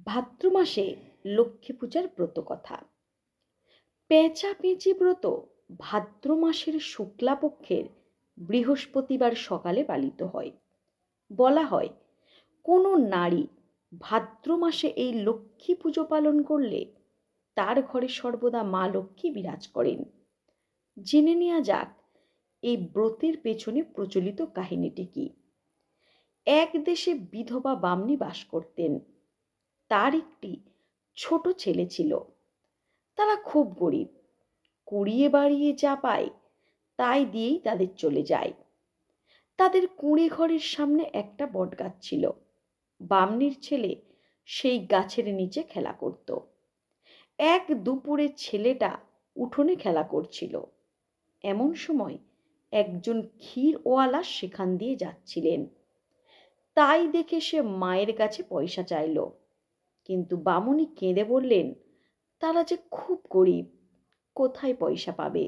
ভাদ্র মাসে লক্ষ্মী পূজার ব্রতকথা। পেঁচা পেঁচি ব্রত ভাদ্র মাসের শুক্লাপক্ষের বৃহস্পতিবার সকালে পালিত হয়। বলা হয়, কোনো নারী ভাদ্র মাসে এই লক্ষ্মী পুজো পালন করলে তার ঘরে সর্বদা মা লক্ষ্মী বিরাজ করেন। জেনে নেওয়া যাক এই ব্রতের পেছনে প্রচলিত কাহিনীটি কি। এক দেশে বিধবা বামনী বাস করতেন। তার একটি ছোট ছেলে ছিল। তারা খুব গরিব। কুড়িয়ে বাড়িয়ে যা পায় তাই দিয়েই তাদের চলে যায়। তাদের কুঁড়ে ঘরের সামনে একটা বটগাছ ছিল। বামনির ছেলে সেই গাছের নিচে খেলা করত। এক দুপুরে ছেলেটা উঠোনে খেলা করছিল। এমন সময় একজন ক্ষীরওয়ালা সেখান দিয়ে যাচ্ছিলেন। তাই দেখে সে মায়ের কাছে পয়সা চাইল, কিন্তু বামুনি কেঁদে বললেন, তারা যে খুব গরিব, কোথায় পয়সা পাবে।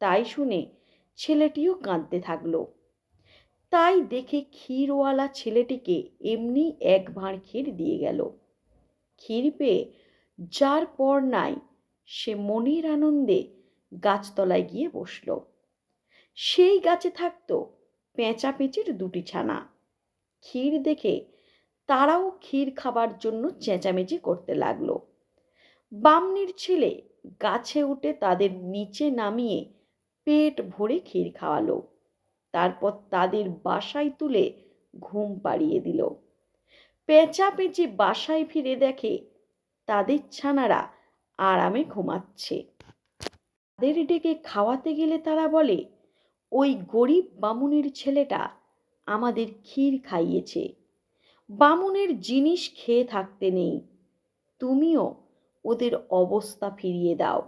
তাই শুনে ছেলেটিও কাঁদতে থাকলো। তাই দেখে ক্ষীরওয়ালা ছেলেটিকে এমনি এক ভাঁড় ক্ষীর দিয়ে গেল। ক্ষীর পেয়ে যার পর নাই সে মনের আনন্দে গাছতলায় গিয়ে বসল। সেই গাছে থাকতো পেঁচা পেঁচির দুটি ছানা। ক্ষীর দেখে তারাও ক্ষীর খাবার জন্য চেঁচামেচি করতে লাগলো। বামনির ছেলে গাছে উঠে তাদের নিচে নামিয়ে পেট ভরে ক্ষীর খাওয়ালো। তারপর তাদের বাসায় তুলে ঘুম পাড়িয়ে দিল। পেঁচা পেঁচি বাসায় ফিরে দেখে তাদের ছানারা আরামে ঘুমাচ্ছে। তাদের ডেকে খাওয়াতে গেলে তারা বলে, ওই গরিব বামুনের ছেলেটা আমাদের ক্ষীর খাইয়েছে। বামুনের জিনিস খেয়ে থাকতে নেই, তুমিও ওদের অবস্থা ফিরিয়ে দাও।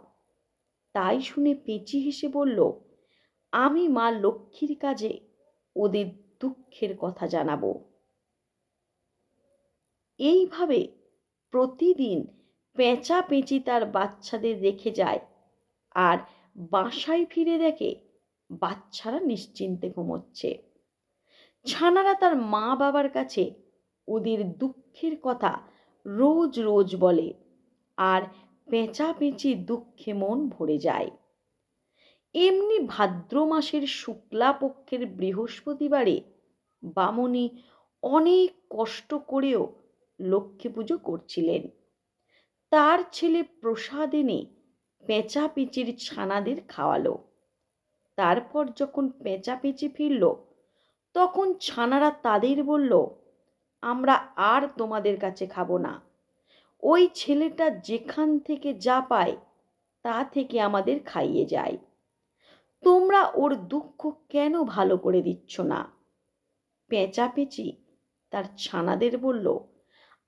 তাই শুনে পেঁচি হেসে বলল, আমি মা লক্ষ্মীর কাজে ওদের দুঃখের কথা জানাবো। এইভাবে প্রতিদিন পেঁচা পেঁচি তার বাচ্চাদের রেখে যায়, আর বাসায় ফিরে দেখে বাচ্চারা নিশ্চিন্তে ঘুমোচ্ছে। ছানারা তার মা বাবার কাছে ওদের দুঃখের কথা রোজ রোজ বলে, আর পেঁচা পেঁচি দুঃখে মন ভরে যায়। এমনি ভাদ্র মাসের শুক্লা পক্ষের বৃহস্পতিবারে বামনী অনেক কষ্ট করেও লক্ষ্মী পুজো করছিলেন। তার ছেলে প্রসাদ এনে পেঁচা পেঁচির ছানাদের খাওয়ালো। তারপর যখন পেঁচা পেঁচি ফিরল, তখন ছানারা তাদের বলল, আমরা আর তোমাদের কাছে খাবো না। ওই ছেলেটা যেখান থেকে যা পায় তা থেকে আমাদের খাইয়ে যায়। তোমরা ওর দুঃখ কেন ভালো করে দিচ্ছ না? পেঁচা পেঁচি তার ছানাদের বলল,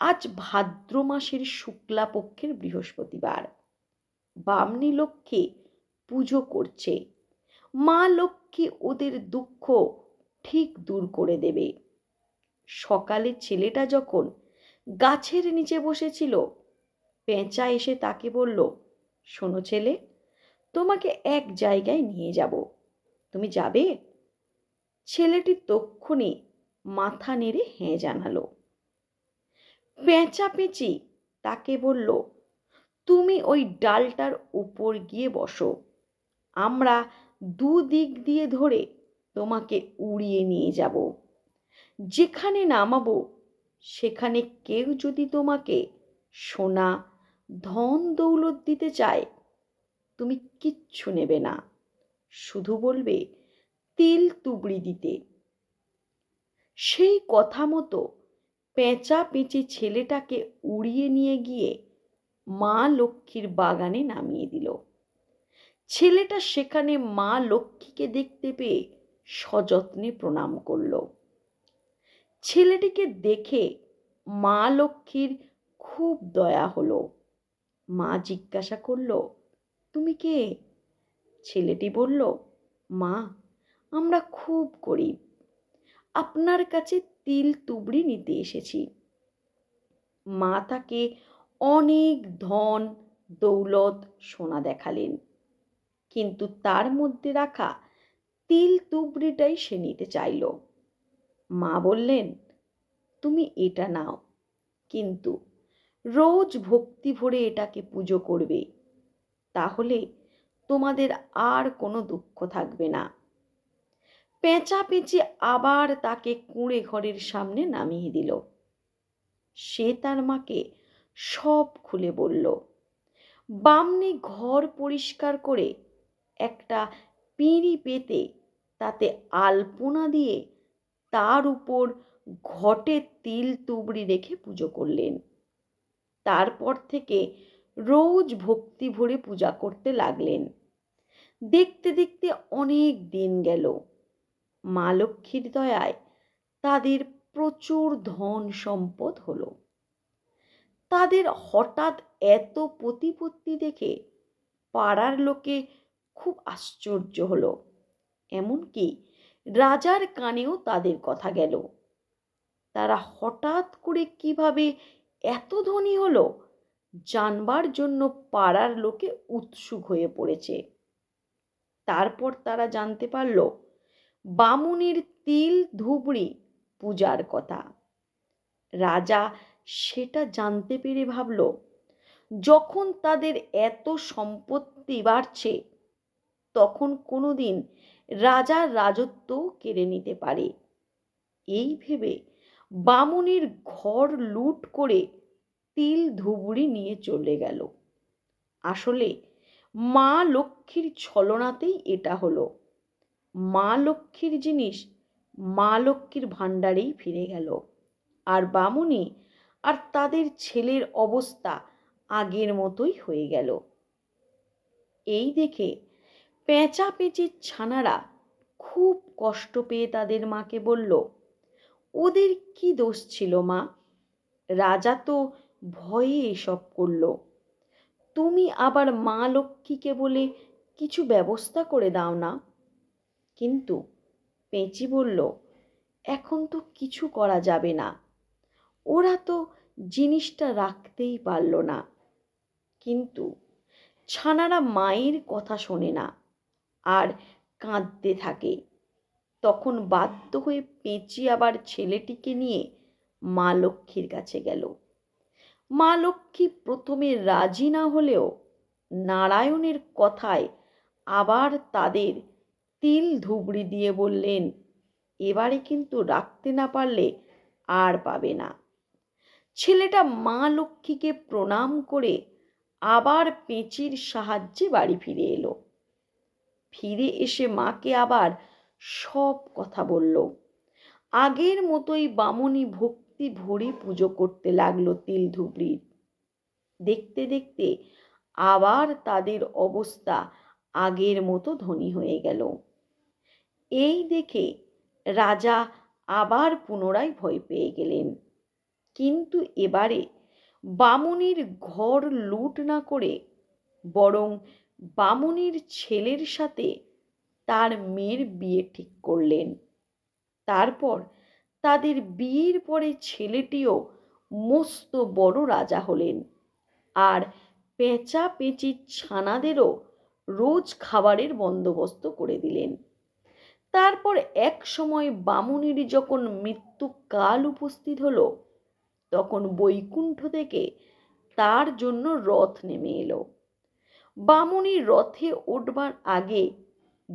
আজ ভাদ্র মাসের শুক্লা পক্ষের বৃহস্পতিবার। বামনী লক্ষ্মী পুজো করছে। মা লক্ষ্মী ওদের দুঃখ ঠিক দূর করে দেবে। সকালে ছেলেটা যখন গাছের নিচে বসেছিল, পেঁচা এসে তাকে বলল, শোনো ছেলে, তোমাকে এক জায়গায় নিয়ে যাব, তুমি যাবে? ছেলেটি তক্ষুনি মাথা নেড়ে হ্যাঁ জানালো। পেঁচা পেঁচি তাকে বলল, তুমি ওই ডালটার উপর গিয়ে বসো, আমরা দুদিক দিয়ে ধরে তোমাকে উড়িয়ে নিয়ে যাব। যেখানে নামাবো সেখানে কেউ যদি তোমাকে সোনা ধন দৌলত দিতে চায়, তুমি কিচ্ছু নেবে না, শুধু বলবে তিল তুবড়ি দিতে। সেই কথা মতো পেঁচা পেঁচি ছেলেটাকে উড়িয়ে নিয়ে গিয়ে মা লক্ষ্মীর বাগানে নামিয়ে দিল। ছেলেটা সেখানে মা লক্ষ্মীকে দেখতে পেয়ে সযত্নে প্রণাম করল। ছেলেটিকে দেখে মা লক্ষ্মীর খুব দয়া হলো। মা জিজ্ঞাসা করল, তুমি কে? ছেলেটি বলল, মা, আমরা খুব গরিব, আপনার কাছে তিল তুবড়ি নিতে এসেছি। মা তাকে অনেক ধন দৌলত সোনা দেখালেন, কিন্তু তার মধ্যে রাখা তিল তুবড়িটাই সে নিতে চাইল। মা বললেন, তুমি এটা নাও, কিন্তু রোজ ভক্তি ভরে এটাকে পুজো করবে, তাহলে তোমাদের আর কোনো দুঃখ থাকবে না। পেঁচাপেঁচি আবার তাকে কুঁড়ে ঘরের সামনে নামিয়ে দিল। সে তার মাকে সব খুলে বলল। বামনি ঘর পরিষ্কার করে একটা পিঁড়ি পেতে তাতে আলপনা দিয়ে তার উপর ঘটে তিল তুবড়ি রেখে পুজো করলেন। তারপর থেকে রোজ ভক্তি ভরে পূজা করতে লাগলেন। দেখতে দেখতে অনেক দিন গেল। মা লক্ষ্মীর দয়ায় তাদের প্রচুর ধন সম্পদ হলো। তাদের হঠাৎ এত প্রতিপত্তি দেখে পাড়ার লোকে খুব আশ্চর্য হলো। এমনকি রাজার কানেও তাদের কথা গেল। তারা হঠাৎ করে কিভাবে এত ধনী হলো জানবার জন্য পাড়ার লোকে উৎসুক হয়ে পড়েছে। তারপর তারা জানতে পারল বামুনের তিল ধুবড়ি পূজার কথা। রাজা সেটা জানতে পেরে ভাবল, যখন তাদের এত সম্পত্তি বাড়ছে তখন কোনোদিন রাজার রাজত্ব কেড়ে নিতে পারে। এই ভেবে বামুনের ঘর লুট করে তিল ধুবড়ি নিয়ে চলে গেল। আসলে মা লক্ষ্মীর ছলনাতেই এটা হলো। মা লক্ষ্মীর জিনিস মা লক্ষ্মীর ভাণ্ডারেই ফিরে গেল, আর বামুনি আর তাদের ছেলের অবস্থা আগের মতোই হয়ে গেল। এই দেখে পেঁচাপেঁচির ছানারা খুব কষ্ট পেয়ে তাদের মাকে বলল, ওদের কি দোষ ছিল মা? রাজা তো ভয়ে এসব করলো। তুমি আবার মা লক্ষ্মীকে বলে কিছু ব্যবস্থা করে দাও না। কিন্তু পেঁচি বলল, এখন তো কিছু করা যাবে না। ওরা তো জিনিসটা রাখতেই পারল না। কিন্তু ছানারা মায়ের কথা শোনে না আর কাঁদতে থাকে। তখন বাধ্য হয়ে পেঁচি আবার ছেলেটিকে নিয়ে মা লক্ষ্মীর কাছে গেল। মা লক্ষ্মী প্রথমে রাজি না হলেও নারায়ণের কথায় আবার তাদের তিল ধুবড়ি দিয়ে বললেন, এবারে কিন্তু রাখতে না পারলে আর পাবে না। ছেলেটা মা লক্ষ্মীকে প্রণাম করে আবার পেঁচির সাহায্যে বাড়ি ফিরে এলো। ফিরে এসে মাকে আবার সব কথা বলল। আগের মতোই বামুনি ভক্তি ভরে পুজো করতে লাগলো তিল ধুবড়ির। দেখতে দেখতে আবার তাদের অবস্থা আগের মতো ধনী হয়ে গেল। এই দেখে রাজা আবার পুনরায় ভয় পেয়ে গেলেন। কিন্তু এবারে বামুনির ঘর লুট না করে বরং বামুনির ছেলের সাথে তার মেয়ের বিয়ে ঠিক করলেন। তারপর তাদের বিয়ের পরে ছেলেটিও মস্ত বড় রাজা হলেন, আর পেঁচাপেঁচির ছানাদেরও রোজ খাবারের বন্দোবস্ত করে দিলেন। তারপর এক সময় বামুনির যখন মৃত্যুকাল উপস্থিত হলো, তখন বৈকুণ্ঠ থেকে তার জন্য রথ নেমে এলো। বামুনি রথে উঠবার আগে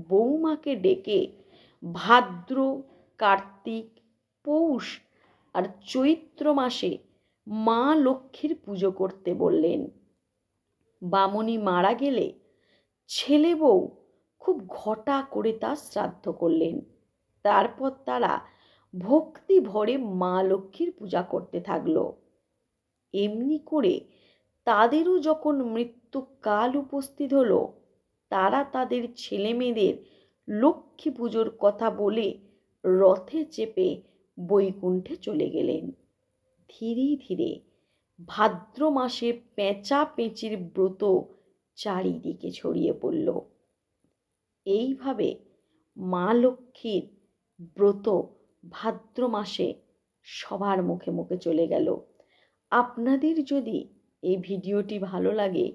বৌমাকে ডেকে ভাদ্র, কার্তিক, পৌষ আর চৈত্র মাসে মা লক্ষ্মীর পুজো করতে বললেন। বামুনি মারা গেলে ছেলে বউ খুব ঘটা করে তার শ্রাদ্ধ করলেন। তারপর তারা ভক্তি ভরে মা লক্ষ্মীর পূজা করতে থাকলো। এমনি করে তাদেরও যখন মৃত্যুকাল উপস্থিত হলো, তারা তাদের ছেলে মেয়েদের লক্ষ্মী পুজোর কথা বলে রথে চেপে বৈকুণ্ঠে চলে গেলেন। ধীরে ধীরে ভাদ্র মাসে পেঁচাপেঁচির ব্রত চারিদিকে ছড়িয়ে পড়ল। এইভাবে মা লক্ষ্মীর ব্রত ভাদ্র মাসে সবার মুখে মুখে চলে গেল। আপনাদের যদি এই ভিডিওটি ভালো লাগে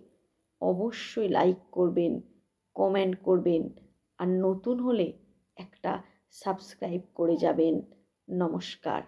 অবশ্যই লাইক করবেন, কমেন্ট করবেন, আর নতুন হলে একটা সাবস্ক্রাইব করে যাবেন। নমস্কার।